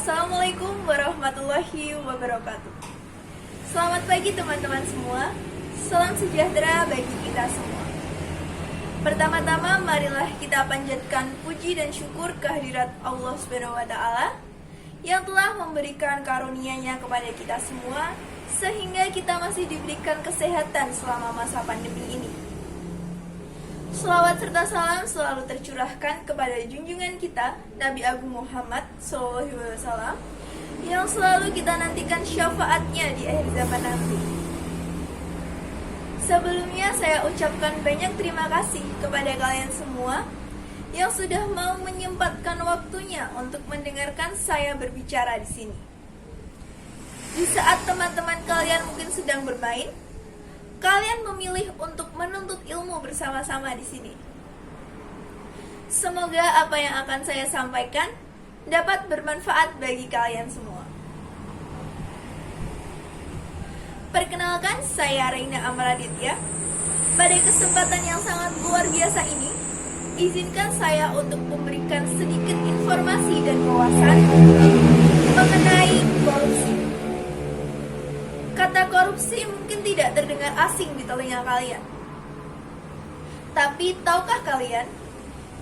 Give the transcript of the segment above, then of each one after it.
Assalamualaikum warahmatullahi wabarakatuh. Selamat pagi teman-teman semua. Salam sejahtera bagi kita semua. Pertama-tama marilah kita panjatkan puji dan syukur kehadirat Allah SWT yang telah memberikan karunia-Nya kepada kita semua sehingga kita masih diberikan kesehatan selama masa pandemi ini. Selawat serta salam selalu tercurahkan kepada junjungan kita Nabi Agung Muhammad SAW yang selalu kita nantikan syafaatnya di akhir zaman nanti. Sebelumnya saya ucapkan banyak terima kasih kepada kalian semua yang sudah mau menyempatkan waktunya untuk mendengarkan saya berbicara di sini. Di saat teman-teman kalian mungkin sedang bermain, kalian memilih untuk menuntut ilmu bersama-sama di sini. Semoga apa yang akan saya sampaikan dapat bermanfaat bagi kalian semua. Perkenalkan, saya Reina Amaraditya. Pada kesempatan yang sangat luar biasa ini, izinkan saya untuk memberikan sedikit informasi dan wawasan mengenai korupsi. Kata korupsi mungkin tidak terdengar asing di telinga kalian. Tapi tahukah kalian,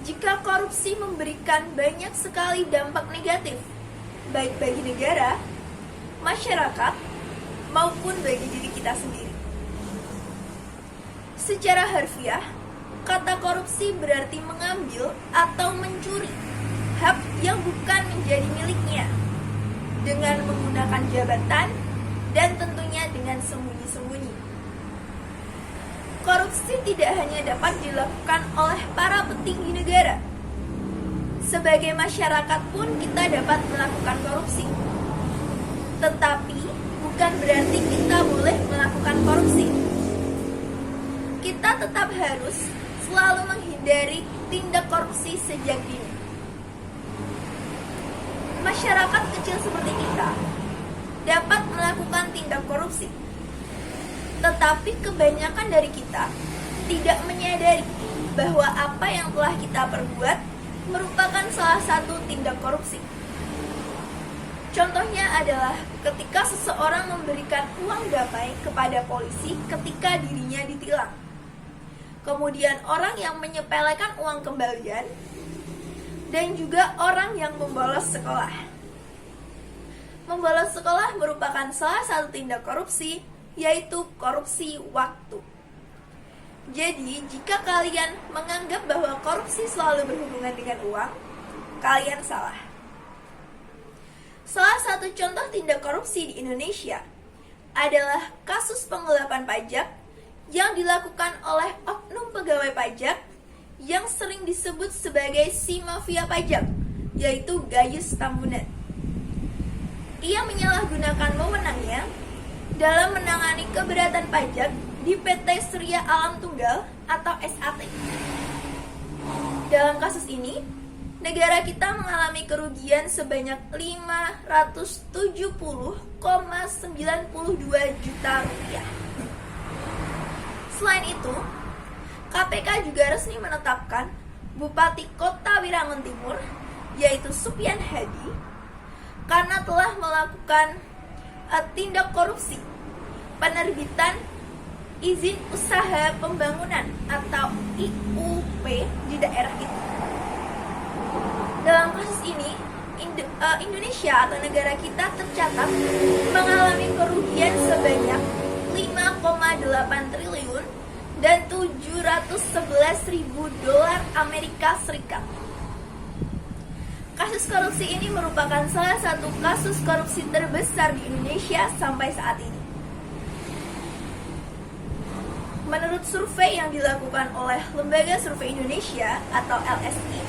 jika korupsi memberikan banyak sekali dampak negatif, baik bagi negara, masyarakat, maupun bagi diri kita sendiri. Secara harfiah, kata korupsi berarti mengambil atau mencuri hak yang bukan menjadi miliknya dengan menggunakan jabatan dan tentunya dengan sembunyi-sembunyi. Korupsi tidak hanya dapat dilakukan oleh para petinggi negara. Sebagai masyarakat pun kita dapat melakukan korupsi. Tetapi bukan berarti kita boleh melakukan korupsi. Kita tetap harus selalu menghindari tindak korupsi sejak dini. Masyarakat kecil seperti kita dapat melakukan tindak korupsi, tetapi kebanyakan dari kita tidak menyadari bahwa apa yang telah kita perbuat merupakan salah satu tindak korupsi. Contohnya adalah ketika seseorang memberikan uang damai kepada polisi ketika dirinya ditilang. Kemudian orang yang menyepelekan uang kembalian, dan juga orang yang membolos sekolah. Membolos sekolah merupakan salah satu tindak korupsi, yaitu korupsi waktu. Jadi, jika kalian menganggap bahwa korupsi selalu berhubungan dengan uang, kalian salah. Salah satu contoh tindak korupsi di Indonesia adalah kasus penggelapan pajak yang dilakukan oleh oknum pegawai pajak yang sering disebut sebagai si mafia pajak, yaitu Gayus Tambunan. Ia menyalahgunakan wewenangnya dalam menangani keberatan pajak di PT Surya Alam Tunggal atau SAT. Dalam kasus ini, negara kita mengalami kerugian sebanyak 570,92 juta rupiah. Selain itu, KPK juga resmi menetapkan Bupati Kota Wirangun Timur, yaitu Supian Hadi, karena telah melakukan tindak korupsi penerbitan izin usaha pembangunan atau IUP di daerah itu. Dalam kasus ini, Indonesia atau negara kita tercatat mengalami kerugian sebanyak 5,8 triliun dan 711.000 dolar Amerika Serikat. Kasus korupsi ini merupakan salah satu kasus korupsi terbesar di Indonesia sampai saat ini. Menurut survei yang dilakukan oleh Lembaga Survei Indonesia atau LSI,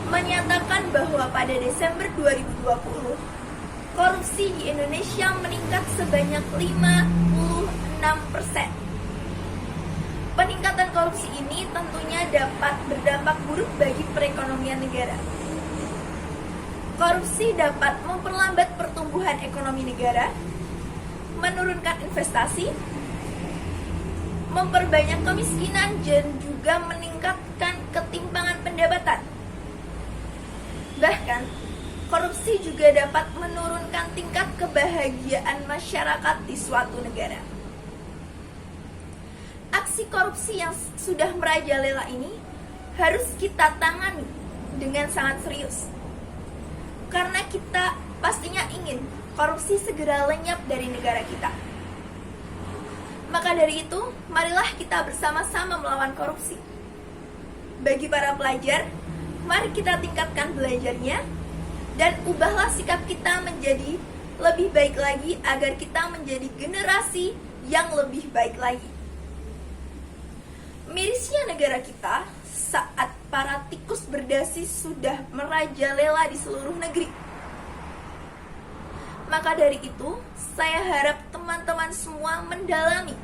menyatakan bahwa pada Desember 2020, korupsi di Indonesia meningkat sebanyak 56%. Peningkatan korupsi ini tentunya dapat berdampak buruk bagi perekonomian negara. Korupsi dapat memperlambat pertumbuhan ekonomi negara, menurunkan investasi, memperbanyak kemiskinan, dan juga meningkatkan ketimpangan pendapatan. Bahkan, korupsi juga dapat menurunkan tingkat kebahagiaan masyarakat di suatu negara. Aksi korupsi yang sudah merajalela ini harus kita tangani dengan sangat serius. Karena kita pastinya ingin korupsi segera lenyap dari negara kita. Maka dari itu, marilah kita bersama-sama melawan korupsi. Bagi para pelajar, mari kita tingkatkan belajarnya dan ubahlah sikap kita menjadi lebih baik lagi agar kita menjadi generasi yang lebih baik lagi. Mirisnya negara kita saat para tikus berdasi sudah merajalela di seluruh negeri. Maka dari itu, saya harap teman-teman semua mendalami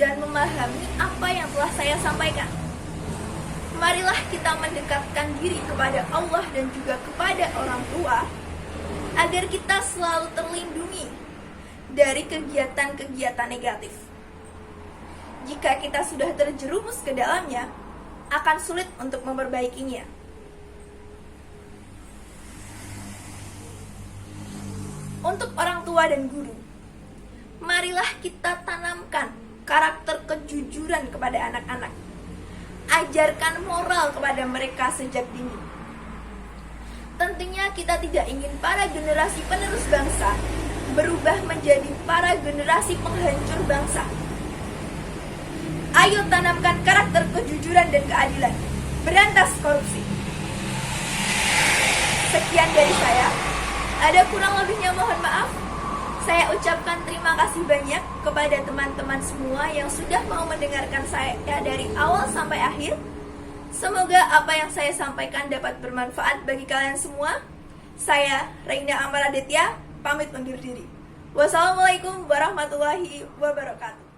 dan memahami apa yang telah saya sampaikan. Marilah kita mendekatkan diri kepada Allah dan juga kepada orang tua agar kita selalu terlindungi dari kegiatan-kegiatan negatif. Jika kita sudah terjerumus ke dalamnya, akan sulit untuk memperbaikinya. Untuk orang tua dan guru, marilah kita tanamkan karakter kejujuran kepada anak-anak. Ajarkan moral kepada mereka sejak dini. Tentunya kita tidak ingin para generasi penerus bangsa berubah menjadi para generasi penghancur bangsa. Ayo tanamkan karakter kejujuran dan keadilan. Berantas korupsi. Sekian dari saya. Ada kurang lebihnya mohon maaf. Saya ucapkan terima kasih banyak kepada teman-teman semua yang sudah mau mendengarkan saya dari awal sampai akhir. Semoga apa yang saya sampaikan dapat bermanfaat bagi kalian semua. Saya, Reina Amaraditya, pamit undur diri. Wassalamualaikum warahmatullahi wabarakatuh.